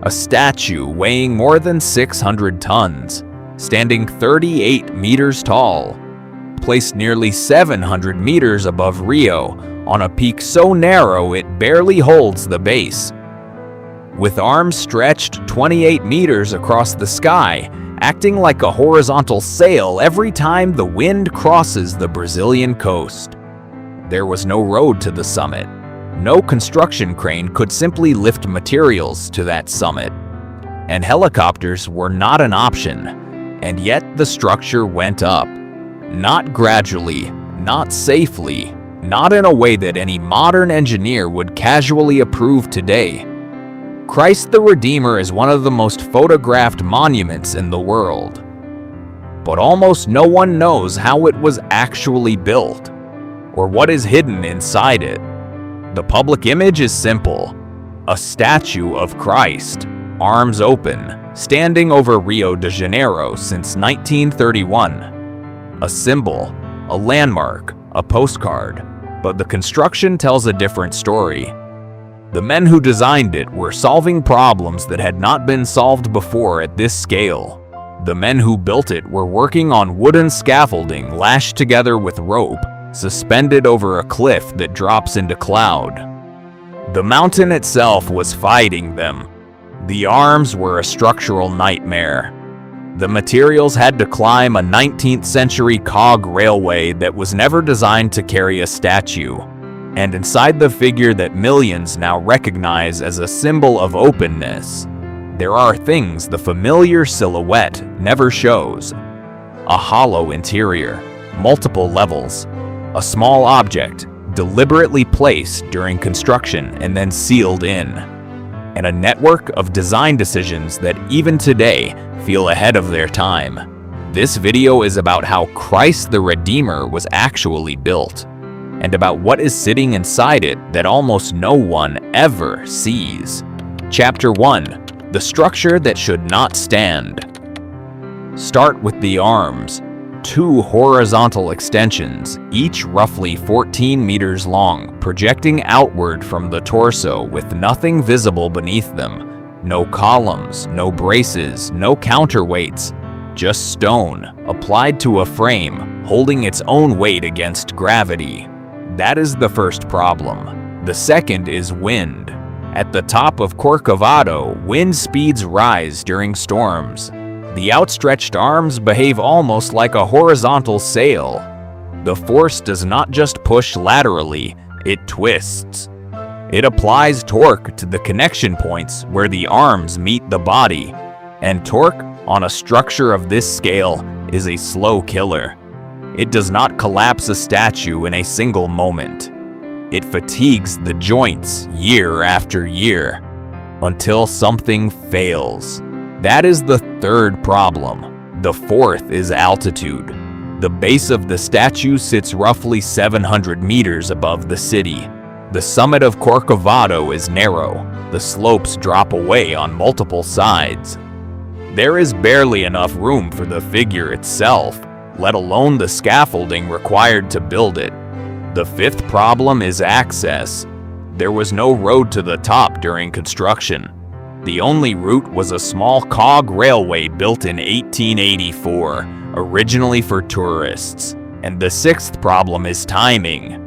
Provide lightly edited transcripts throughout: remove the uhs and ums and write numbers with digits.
a statue weighing more than 600 tons, standing 38 meters tall, placed nearly 700 meters above Rio, on a peak so narrow it barely holds the base. With arms stretched 28 meters across the sky, acting like a horizontal sail every time the wind crosses the Brazilian coast. There was no road to the summit. No construction crane could simply lift materials to that summit. And helicopters were not an option. And yet the structure went up. Not gradually, not safely, not in a way that any modern engineer would casually approve today. Christ the Redeemer is one of the most photographed monuments in the world. But almost no one knows how it was actually built, or what is hidden inside it. The public image is simple: a statue of Christ, arms open, standing over Rio de Janeiro since 1931. A symbol, a landmark, a postcard, but the construction tells a different story. The men who designed it were solving problems that had not been solved before at this scale. The men who built it were working on wooden scaffolding lashed together with rope, suspended over a cliff that drops into cloud. The mountain itself was fighting them. The arms were a structural nightmare. The materials had to climb a 19th century cog railway that was never designed to carry a statue. And inside the figure that millions now recognize as a symbol of openness, there are things the familiar silhouette never shows. A hollow interior, multiple levels, a small object deliberately placed during construction and then sealed in, and a network of design decisions that even today feel ahead of their time. This video is about how Christ the Redeemer was actually built, and about what is sitting inside it that almost no one ever sees. Chapter 1. The structure that should not stand. Start with the arms. 2 horizontal extensions, each roughly 14 meters long, projecting outward from the torso with nothing visible beneath them. No columns, no braces, no counterweights, just stone, applied to a frame, holding its own weight against gravity. That is the first problem. The second is wind. At the top of Corcovado, wind speeds rise during storms. The outstretched arms behave almost like a horizontal sail. The force does not just push laterally, it twists. It applies torque to the connection points where the arms meet the body, and torque on a structure of this scale is a slow killer. It does not collapse a statue in a single moment. It fatigues the joints year after year, until something fails. That is the third problem. The fourth is altitude. The base of the statue sits roughly 700 meters above the city. The summit of Corcovado is narrow. The slopes drop away on multiple sides. There is barely enough room for the figure itself, let alone the scaffolding required to build it. The fifth problem is access. There was no road to the top during construction. The only route was a small cog railway built in 1884, originally for tourists. And the sixth problem is timing.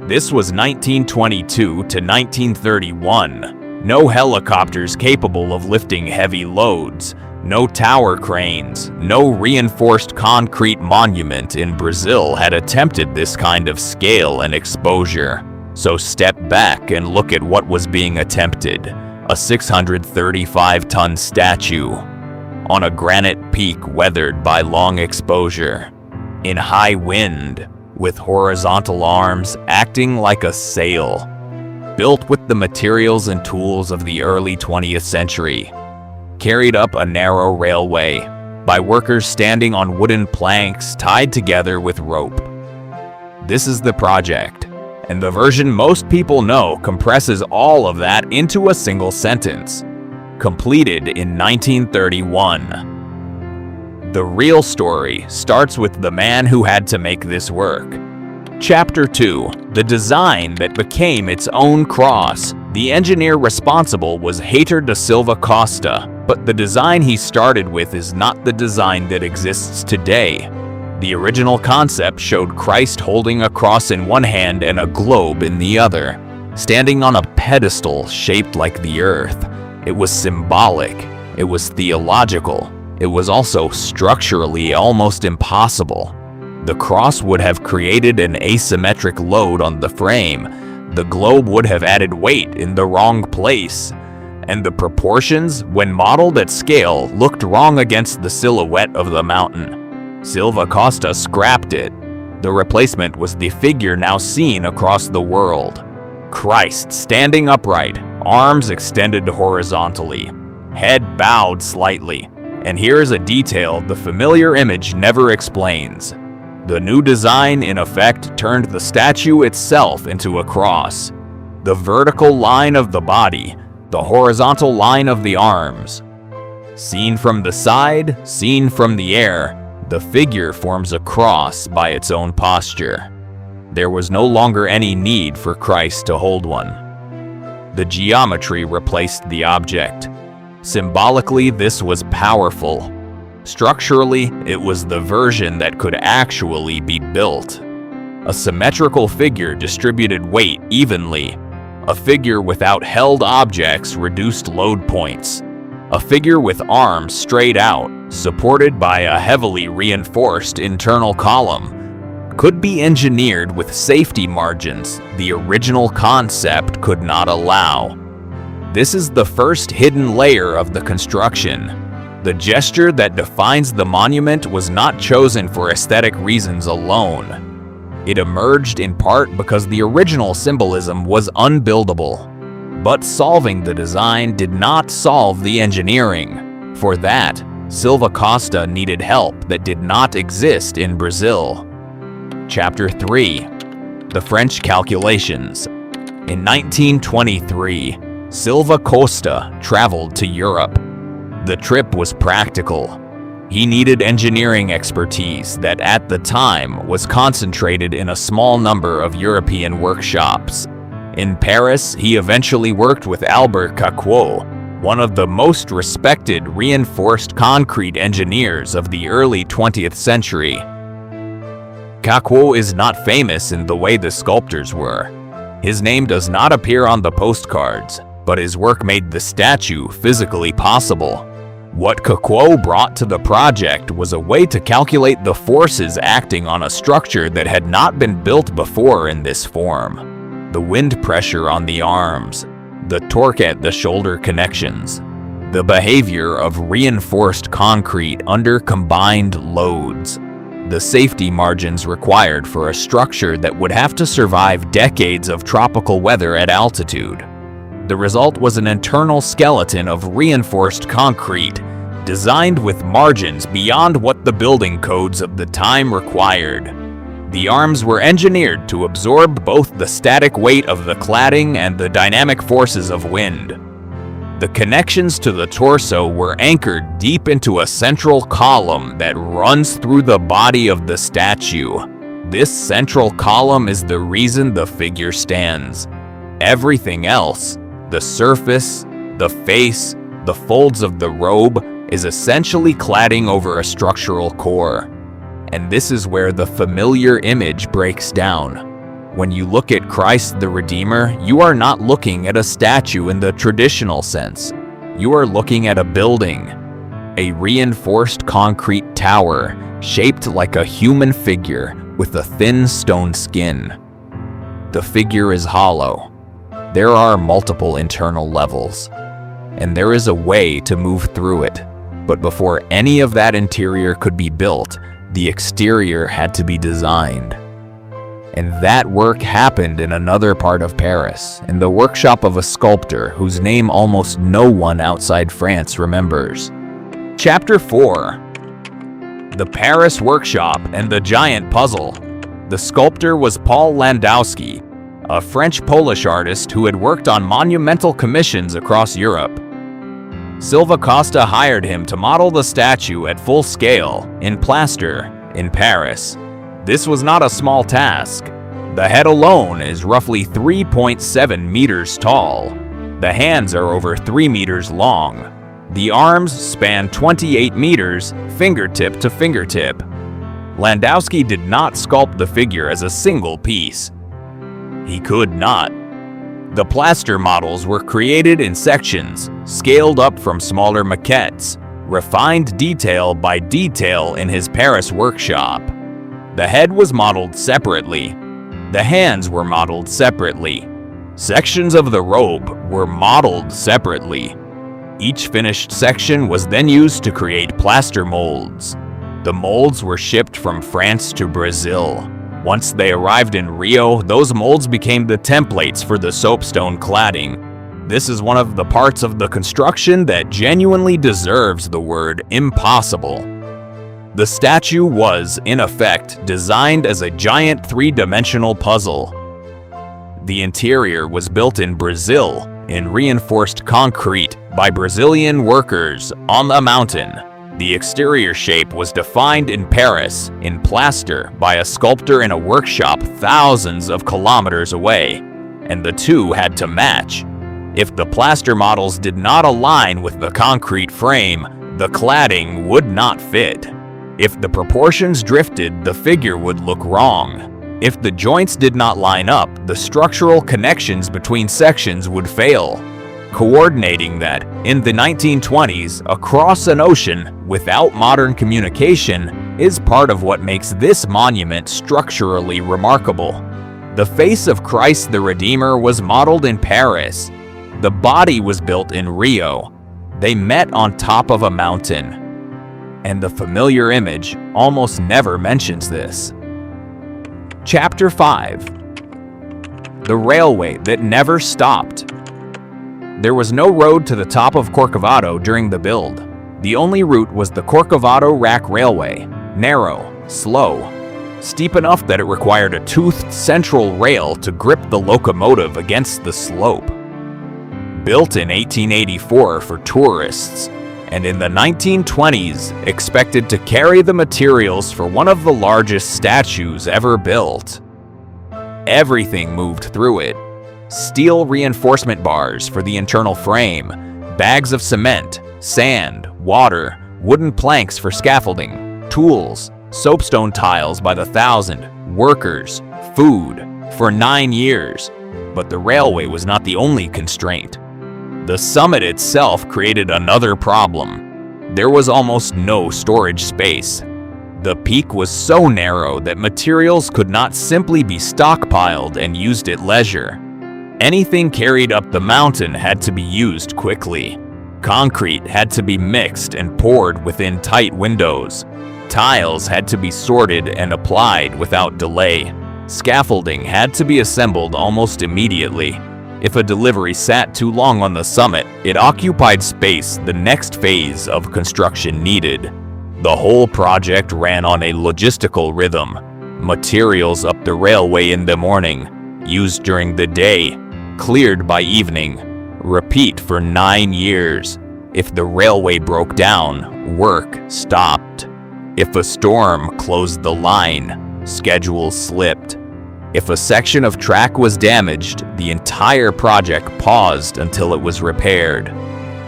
This was 1922 to 1931. No helicopters capable of lifting heavy loads. No tower cranes, no reinforced concrete monument in Brazil had attempted this kind of scale and exposure. So step back and look at what was being attempted. A 635-ton statue on a granite peak weathered by long exposure, in high wind, with horizontal arms acting like a sail, built with the materials and tools of the early 20th century. Carried up a narrow railway by workers standing on wooden planks tied together with rope. This is the project, and the version most people know compresses all of that into a single sentence. Completed in 1931. The real story starts with the man who had to make this work. Chapter 2. The design that became its own cross, The engineer responsible was Heitor da Silva Costa, but the design he started with is not the design that exists today. The original concept showed Christ holding a cross in one hand and a globe in the other, standing on a pedestal shaped like the earth. It was symbolic, it was theological, it was also structurally almost impossible. The cross would have created an asymmetric load on the frame, the globe would have added weight in the wrong place, and the proportions, when modeled at scale, looked wrong against the silhouette of the mountain. Silva Costa scrapped it. The replacement was the figure now seen across the world. Christ standing upright, arms extended horizontally, head bowed slightly. And here's a detail the familiar image never explains. The new design, in effect, turned the statue itself into a cross. The vertical line of the body, the horizontal line of the arms. Seen from the side, seen from the air, the figure forms a cross by its own posture. There was no longer any need for Christ to hold one. The geometry replaced the object. Symbolically, this was powerful. Structurally, it was the version that could actually be built. A symmetrical figure distributed weight evenly. A figure without held objects reduced load points. A figure with arms straight out, supported by a heavily reinforced internal column, could be engineered with safety margins the original concept could not allow. This is the first hidden layer of the construction. The gesture that defines the monument was not chosen for aesthetic reasons alone. It emerged in part because the original symbolism was unbuildable. But solving the design did not solve the engineering. For that, Silva Costa needed help that did not exist in Brazil. Chapter 3. The French Calculations. In 1923, Silva Costa traveled to Europe. The trip was practical. He needed engineering expertise that at the time was concentrated in a small number of European workshops. In Paris, he eventually worked with Albert Cacquot, one of the most respected reinforced concrete engineers of the early 20th century. Cacquot is not famous in the way the sculptors were. His name does not appear on the postcards, but his work made the statue physically possible. What Cacquot brought to the project was a way to calculate the forces acting on a structure that had not been built before in this form. The wind pressure on the arms, the torque at the shoulder connections, the behavior of reinforced concrete under combined loads, the safety margins required for a structure that would have to survive decades of tropical weather at altitude. The result was an internal skeleton of reinforced concrete, designed with margins beyond what the building codes of the time required. The arms were engineered to absorb both the static weight of the cladding and the dynamic forces of wind. The connections to the torso were anchored deep into a central column that runs through the body of the statue. This central column is the reason the figure stands. Everything else, the surface, the face, the folds of the robe, is essentially cladding over a structural core. And this is where the familiar image breaks down. When you look at Christ the Redeemer, you are not looking at a statue in the traditional sense. You are looking at a building, a reinforced concrete tower shaped like a human figure with a thin stone skin. The figure is hollow. There are multiple internal levels, and there is a way to move through it. But before any of that interior could be built, the exterior had to be designed. And that work happened in another part of Paris, in the workshop of a sculptor whose name almost no one outside France remembers. Chapter 4. The Paris Workshop and the Giant Puzzle. The sculptor was Paul Landowski, a French-Polish artist who had worked on monumental commissions across Europe. Silva Costa hired him to model the statue at full scale, in plaster, in Paris. This was not a small task. The head alone is roughly 3.7 meters tall, The hands are over 3 meters long. The arms span 28 meters, fingertip to fingertip. Landowski did not sculpt the figure as a single piece. He could not. The plaster models were created in sections, scaled up from smaller maquettes, refined detail by detail in his Paris workshop. The head was modeled separately. The hands were modeled separately. Sections of the robe were modeled separately. Each finished section was then used to create plaster molds. The molds were shipped from France to Brazil. Once they arrived in Rio, those molds became the templates for the soapstone cladding. This is one of the parts of the construction that genuinely deserves the word impossible. The statue was, in effect, designed as a giant three-dimensional puzzle. The interior was built in Brazil, in reinforced concrete by Brazilian workers on a mountain. The exterior shape was defined in Paris, in plaster, by a sculptor in a workshop thousands of kilometers away, and the two had to match. If the plaster models did not align with the concrete frame, the cladding would not fit. If the proportions drifted, the figure would look wrong. If the joints did not line up, the structural connections between sections would fail. Coordinating that, in the 1920s, across an ocean, without modern communication, is part of what makes this monument structurally remarkable. The face of Christ the Redeemer was modeled in Paris. The body was built in Rio. They met on top of a mountain. And the familiar image almost never mentions this. Chapter 5. The railway that never stopped. There was no road to the top of Corcovado during the build. The only route was the Corcovado Rack Railway, narrow, slow, steep enough that it required a toothed central rail to grip the locomotive against the slope. Built in 1884 for tourists, and in the 1920s expected to carry the materials for one of the largest statues ever built. Everything moved through it. Steel reinforcement bars for the internal frame, bags of cement, sand, water, wooden planks for scaffolding, tools, soapstone tiles by the thousand, workers, food, for 9 years. But the railway was not the only constraint. The summit itself created another problem. There was almost no storage space. The peak was so narrow that materials could not simply be stockpiled and used at leisure. Anything carried up the mountain had to be used quickly. Concrete had to be mixed and poured within tight windows. Tiles had to be sorted and applied without delay. Scaffolding had to be assembled almost immediately. If a delivery sat too long on the summit, it occupied space the next phase of construction needed. The whole project ran on a logistical rhythm. Materials up the railway in the morning, used during the day, cleared by evening. Repeat for 9 years. If the railway broke down, work stopped. If a storm closed the line, schedule slipped. If a section of track was damaged, the entire project paused until it was repaired.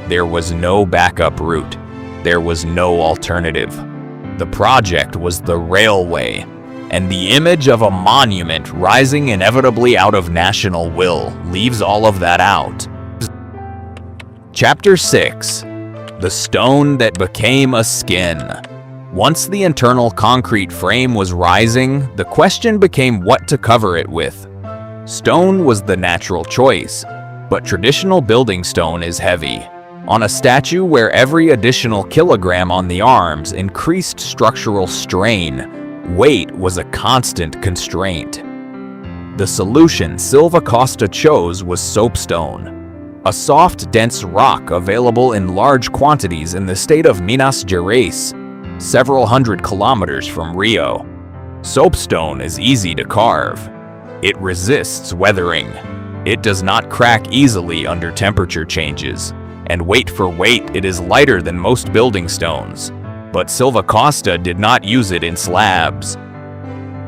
There was no backup route. There was no alternative. The project was the railway, and the image of a monument rising inevitably out of national will leaves all of that out. Chapter 6. The stone that became a skin. Once the internal concrete frame was rising, the question became what to cover it with. Stone was the natural choice, but traditional building stone is heavy. On a statue where every additional kilogram on the arms increased structural strain, weight was a constant constraint. The solution Silva Costa chose was soapstone, a soft, dense rock available in large quantities in the state of Minas Gerais, several hundred kilometers from Rio. Soapstone is easy to carve. It resists weathering. It does not crack easily under temperature changes, and weight for weight it is lighter than most building stones. But Silva Costa did not use it in slabs.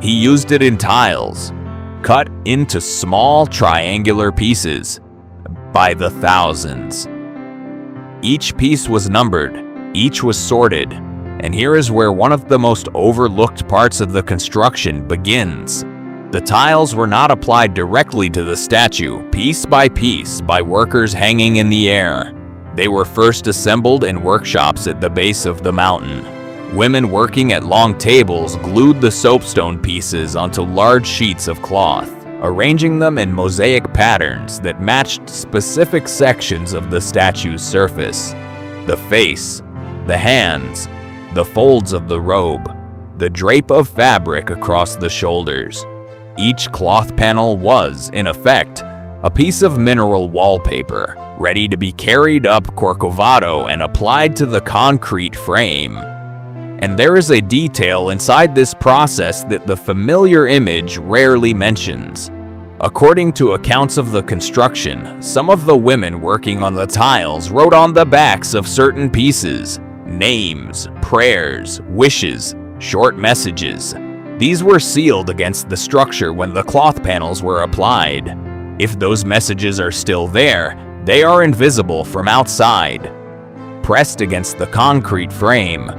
He used it in tiles, cut into small triangular pieces. by the thousands. Each piece was numbered, each was sorted, and here is where one of the most overlooked parts of the construction begins. The tiles were not applied directly to the statue, piece by piece, by workers hanging in the air. They were first assembled in workshops at the base of the mountain. Women working at long tables glued the soapstone pieces onto large sheets of cloth, arranging them in mosaic patterns that matched specific sections of the statue's surface. The face, the hands, the folds of the robe, the drape of fabric across the shoulders. Each cloth panel was, in effect, a piece of mineral wallpaper, ready to be carried up Corcovado and applied to the concrete frame. And there is a detail inside this process that the familiar image rarely mentions. According to accounts of the construction, some of the women working on the tiles wrote on the backs of certain pieces names, prayers, wishes, short messages. These were sealed against the structure when the cloth panels were applied. If those messages are still there, they are invisible from outside, pressed against the concrete frame,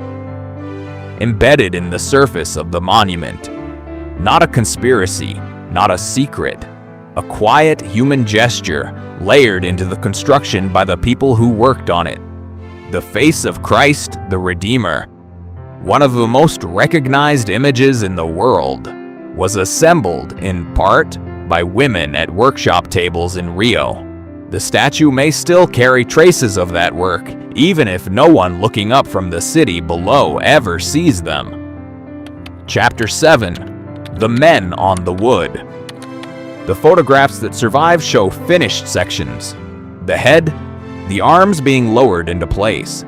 embedded in the surface of the monument. Not a conspiracy, not a secret, a quiet human gesture layered into the construction by the people who worked on it. The face of Christ, the Redeemer, one of the most recognized images in the world, was assembled in part by women at workshop tables in Rio. The statue may still carry traces of that work, even if no one looking up from the city below ever sees them. Chapter 7. The Men on the Wood. The photographs that survive show finished sections. The head, the arms being lowered into place.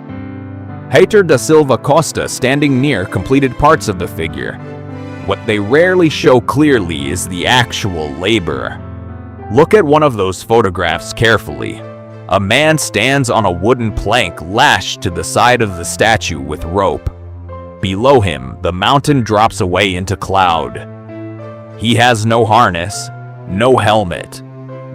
Heitor da Silva Costa standing near completed parts of the figure. What they rarely show clearly is the actual labor. Look at one of those photographs carefully. A man stands on a wooden plank lashed to the side of the statue with rope. Below him, the mountain drops away into cloud. He has no harness, no helmet,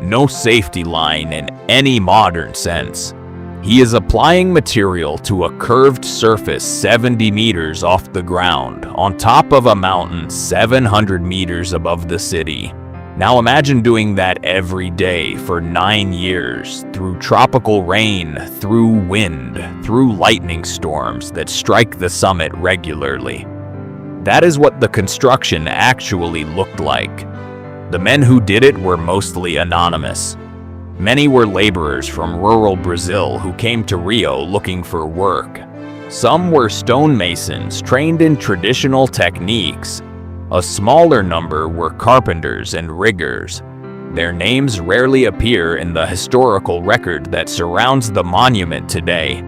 no safety line in any modern sense. He is applying material to a curved surface 70 meters off the ground, on top of a mountain 700 meters above the city. Now imagine doing that every day for 9 years, through tropical rain, through wind, through lightning storms that strike the summit regularly. That is what the construction actually looked like. The men who did it were mostly anonymous. Many were laborers from rural Brazil who came to Rio looking for work. Some were stonemasons trained in traditional techniques. A smaller number were carpenters and riggers. Their names rarely appear in the historical record that surrounds the monument today.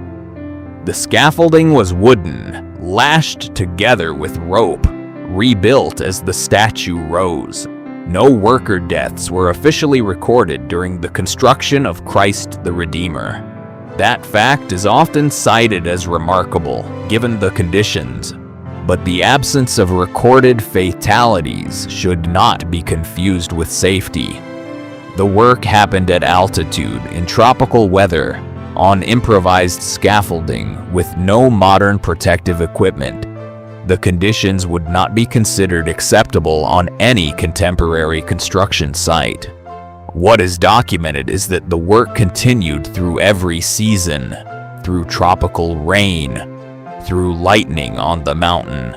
The scaffolding was wooden, lashed together with rope, rebuilt as the statue rose. No worker deaths were officially recorded during the construction of Christ the Redeemer. That fact is often cited as remarkable, given the conditions, but the absence of recorded fatalities should not be confused with safety. The work happened at altitude, in tropical weather, on improvised scaffolding with no modern protective equipment. The conditions would not be considered acceptable on any contemporary construction site. What is documented is that the work continued through every season, through tropical rain, through lightning on the mountain,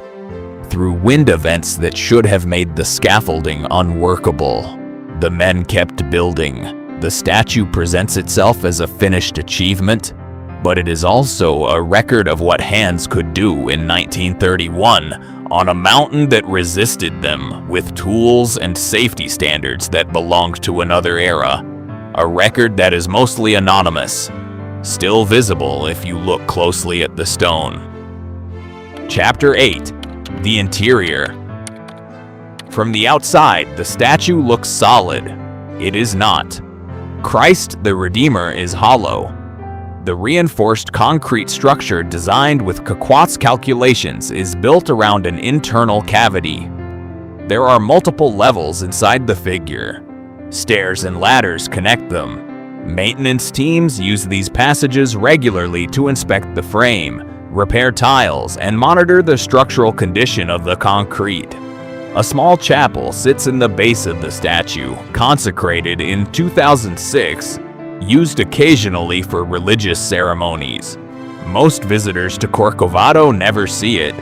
through wind events that should have made the scaffolding unworkable. The men kept building. The statue presents itself as a finished achievement, but it is also a record of what hands could do in 1931 on a mountain that resisted them with tools and safety standards that belonged to another era. A record that is mostly anonymous, still visible if you look closely at the stone. Chapter 8. The Interior. From the outside, the statue looks solid. It is not. Christ the Redeemer is hollow. The reinforced concrete structure designed with Quequot's calculations is built around an internal cavity. There are multiple levels inside the figure. Stairs and ladders connect them. Maintenance teams use these passages regularly to inspect the frame, repair tiles, and monitor the structural condition of the concrete. A small chapel sits in the base of the statue, consecrated in 2006, used occasionally for religious ceremonies. Most visitors to Corcovado never see it.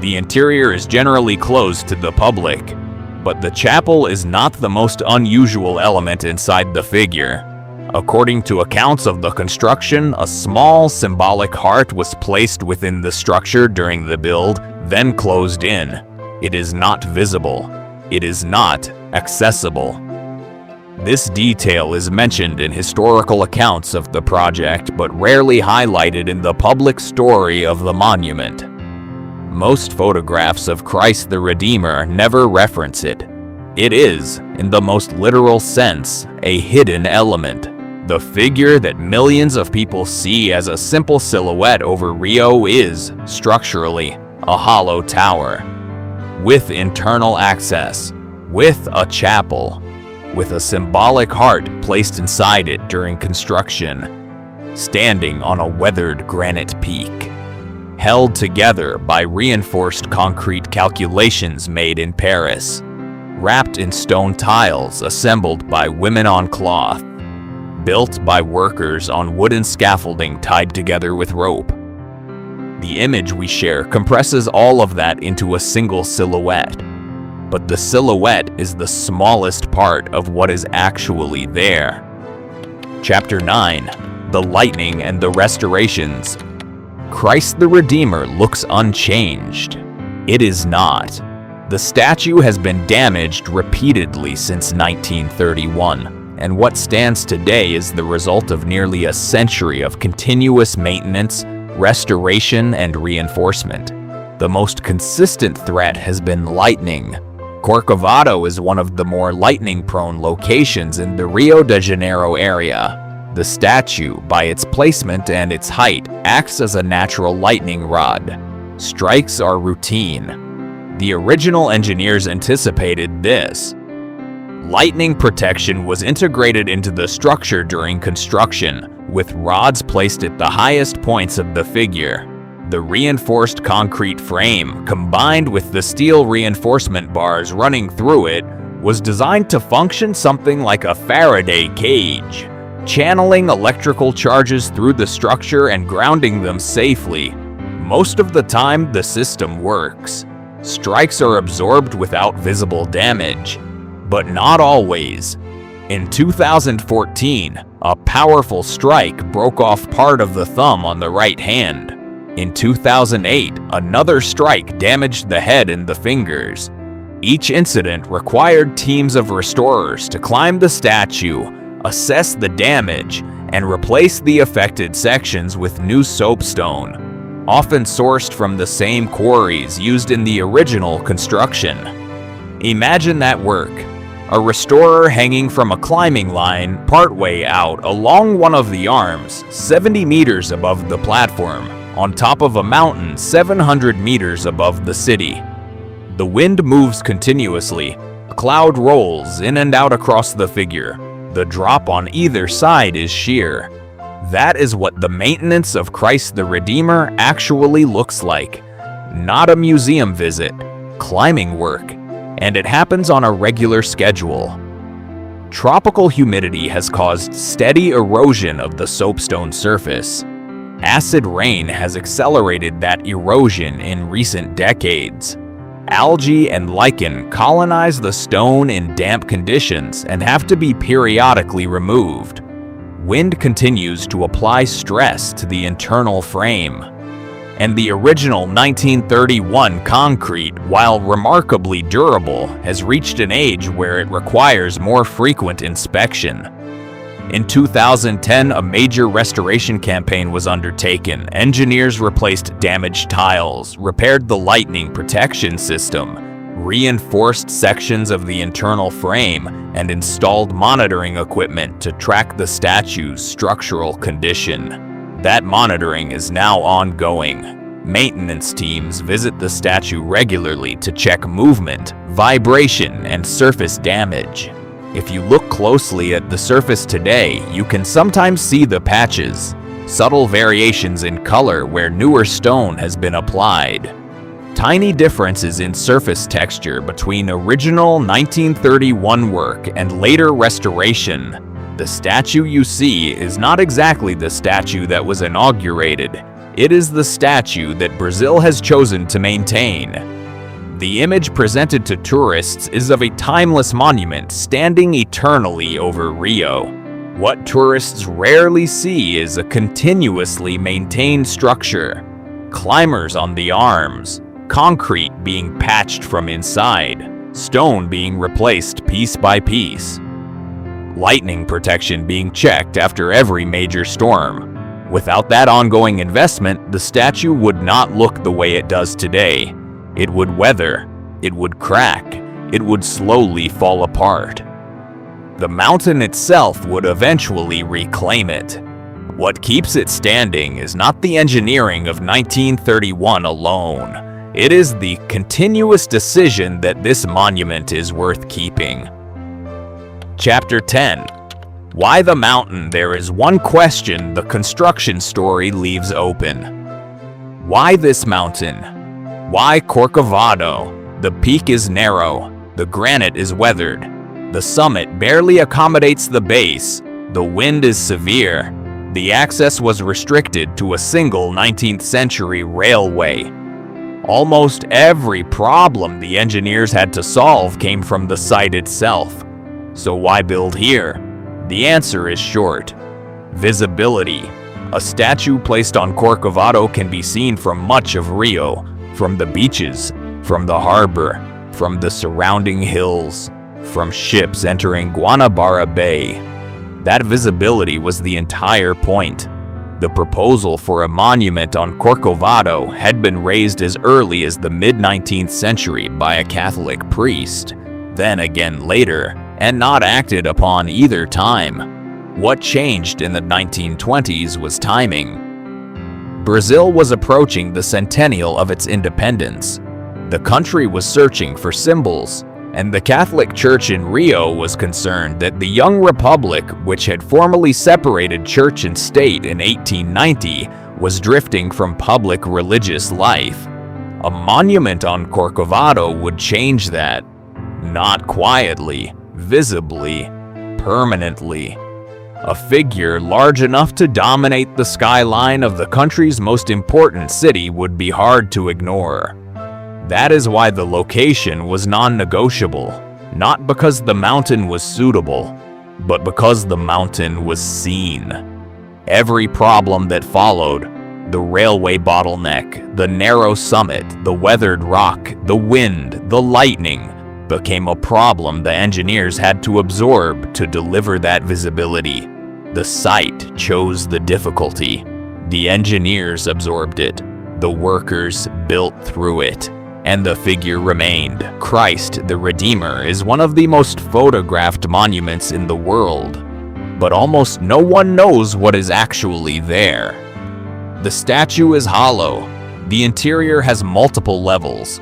The interior is generally closed to the public, but the chapel is not the most unusual element inside the figure. According to accounts of the construction, a small symbolic heart was placed within the structure during the build, then closed in. It is not visible. It is not accessible. This detail is mentioned in historical accounts of the project, but rarely highlighted in the public story of the monument. Most photographs of Christ the Redeemer never reference it. It is, in the most literal sense, a hidden element. The figure that millions of people see as a simple silhouette over Rio is, structurally, a hollow tower, with internal access, with a chapel, with a symbolic heart placed inside it during construction, standing on a weathered granite peak, held together by reinforced concrete calculations made in Paris, wrapped in stone tiles assembled by women on cloth, built by workers on wooden scaffolding tied together with rope. The image we share compresses all of that into a single silhouette, but the silhouette is the smallest part of what is actually there. Chapter 9: The Lightning and the Restorations. Christ the Redeemer looks unchanged. It is not. The statue has been damaged repeatedly since 1931. And what stands today is the result of nearly a century of continuous maintenance, restoration, and reinforcement. The most consistent threat has been lightning. Corcovado is one of the more lightning-prone locations in the Rio de Janeiro area. The statue, by its placement and its height, acts as a natural lightning rod. Strikes are routine. The original engineers anticipated this. Lightning protection was integrated into the structure during construction, with rods placed at the highest points of the figure. The reinforced concrete frame, combined with the steel reinforcement bars running through it, was designed to function something like a Faraday cage, channeling electrical charges through the structure and grounding them safely. Most of the time, the system works. Strikes are absorbed without visible damage. But not always. In 2014, a powerful strike broke off part of the thumb on the right hand. In 2008, another strike damaged the head and the fingers. Each incident required teams of restorers to climb the statue, assess the damage, and replace the affected sections with new soapstone, often sourced from the same quarries used in the original construction. Imagine that work. A restorer hanging from a climbing line partway out along one of the arms, 70 meters above the platform, on top of a mountain 700 meters above the city. The wind moves continuously. A cloud rolls in and out across the figure. The drop on either side is sheer. That is what the maintenance of Christ the Redeemer actually looks like. Not a museum visit, climbing work. And it happens on a regular schedule. Tropical humidity has caused steady erosion of the soapstone surface. Acid rain has accelerated that erosion in recent decades. Algae and lichen colonize the stone in damp conditions and have to be periodically removed. Wind continues to apply stress to the internal frame. And the original 1931 concrete, while remarkably durable, has reached an age where it requires more frequent inspection. In 2010, a major restoration campaign was undertaken. Engineers replaced damaged tiles, repaired the lightning protection system, reinforced sections of the internal frame, and installed monitoring equipment to track the statue's structural condition. That monitoring is now ongoing. Maintenance teams visit the statue regularly to check movement, vibration, and surface damage. If you look closely at the surface today, you can sometimes see the patches, subtle variations in color where newer stone has been applied. Tiny differences in surface texture between original 1931 work and later restoration. The statue you see is not exactly the statue that was inaugurated. It is the statue that Brazil has chosen to maintain. The image presented to tourists is of a timeless monument standing eternally over Rio. What tourists rarely see is a continuously maintained structure. Climbers on the arms, concrete being patched from inside, stone being replaced piece by piece. Lightning protection being checked after every major storm. Without that ongoing investment, the statue would not look the way it does today. It would weather, it would crack, it would slowly fall apart. The mountain itself would eventually reclaim it. What keeps it standing is not the engineering of 1931 alone. It is the continuous decision that this monument is worth keeping. Chapter 10. Why the mountain? There is one question the construction story leaves open. Why this mountain? Why Corcovado? The peak is narrow, the granite is weathered, the summit barely accommodates the base, the wind is severe, the access was restricted to a single 19th century railway. Almost every problem the engineers had to solve came from the site itself. So why build here? The answer is short. Visibility. A statue placed on Corcovado can be seen from much of Rio, from the beaches, from the harbor, from the surrounding hills, from ships entering Guanabara Bay. That visibility was the entire point. The proposal for a monument on Corcovado had been raised as early as the mid-19th century by a Catholic priest, then again later, and not acted upon either time. What changed in the 1920s was timing. Brazil was approaching the centennial of its independence. The country was searching for symbols, and the Catholic Church in Rio was concerned that the young republic, which had formally separated church and state in 1890, was drifting from public religious life. A monument on Corcovado would change that. Not quietly, visibly, permanently. A figure large enough to dominate the skyline of the country's most important city would be hard to ignore. That is why the location was non-negotiable, not because the mountain was suitable, but because the mountain was seen. Every problem that followed, the railway bottleneck, the narrow summit, the weathered rock, the wind, the lightning, became a problem the engineers had to absorb to deliver that visibility. The site chose the difficulty. The engineers absorbed it. The workers built through it. And the figure remained. Christ the Redeemer is one of the most photographed monuments in the world, but almost no one knows what is actually there. The statue is hollow. The interior has multiple levels.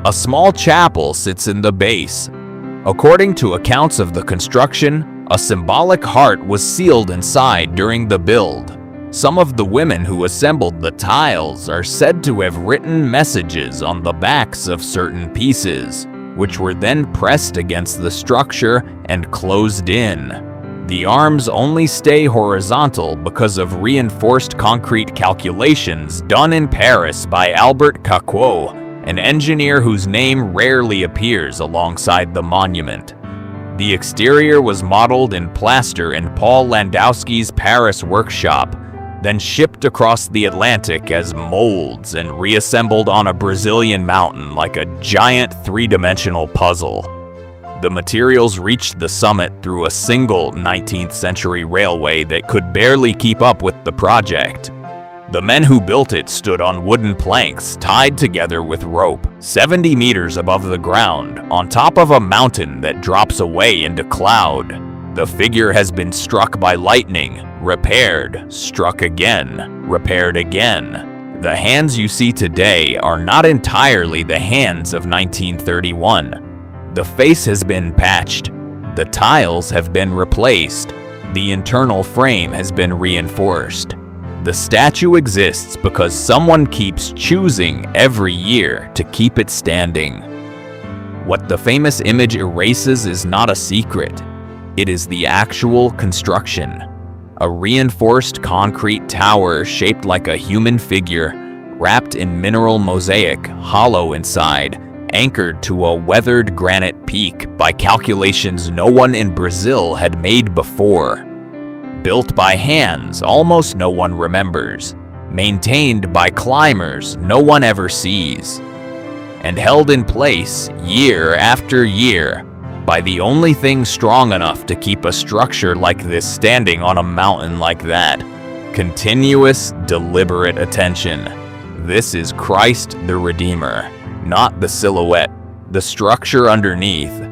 A small chapel sits in the base. According to accounts of the construction, a symbolic heart was sealed inside during the build. Some of the women who assembled the tiles are said to have written messages on the backs of certain pieces, which were then pressed against the structure and closed in. The arms only stay horizontal because of reinforced concrete calculations done in Paris by Albert Cacquot, an engineer whose name rarely appears alongside the monument. The exterior was modeled in plaster in Paul Landowski's Paris workshop, then shipped across the Atlantic as molds and reassembled on a Brazilian mountain like a giant three-dimensional puzzle. The materials reached the summit through a single 19th century railway that could barely keep up with the project. The men who built it stood on wooden planks tied together with rope, 70 meters above the ground, on top of a mountain that drops away into cloud. The figure has been struck by lightning, repaired, struck again, repaired again. The hands you see today are not entirely the hands of 1931. The face has been patched, The tiles have been replaced. The internal frame has been reinforced. The statue exists because someone keeps choosing every year to keep it standing. What the famous image erases is not a secret. It is the actual construction. A reinforced concrete tower shaped like a human figure, wrapped in mineral mosaic, hollow inside, anchored to a weathered granite peak by calculations no one in Brazil had made before. Built by hands almost no one remembers, maintained by climbers no one ever sees, and held in place year after year by the only thing strong enough to keep a structure like this standing on a mountain like that. Continuous, deliberate attention. This is Christ the Redeemer, not the silhouette, the structure underneath.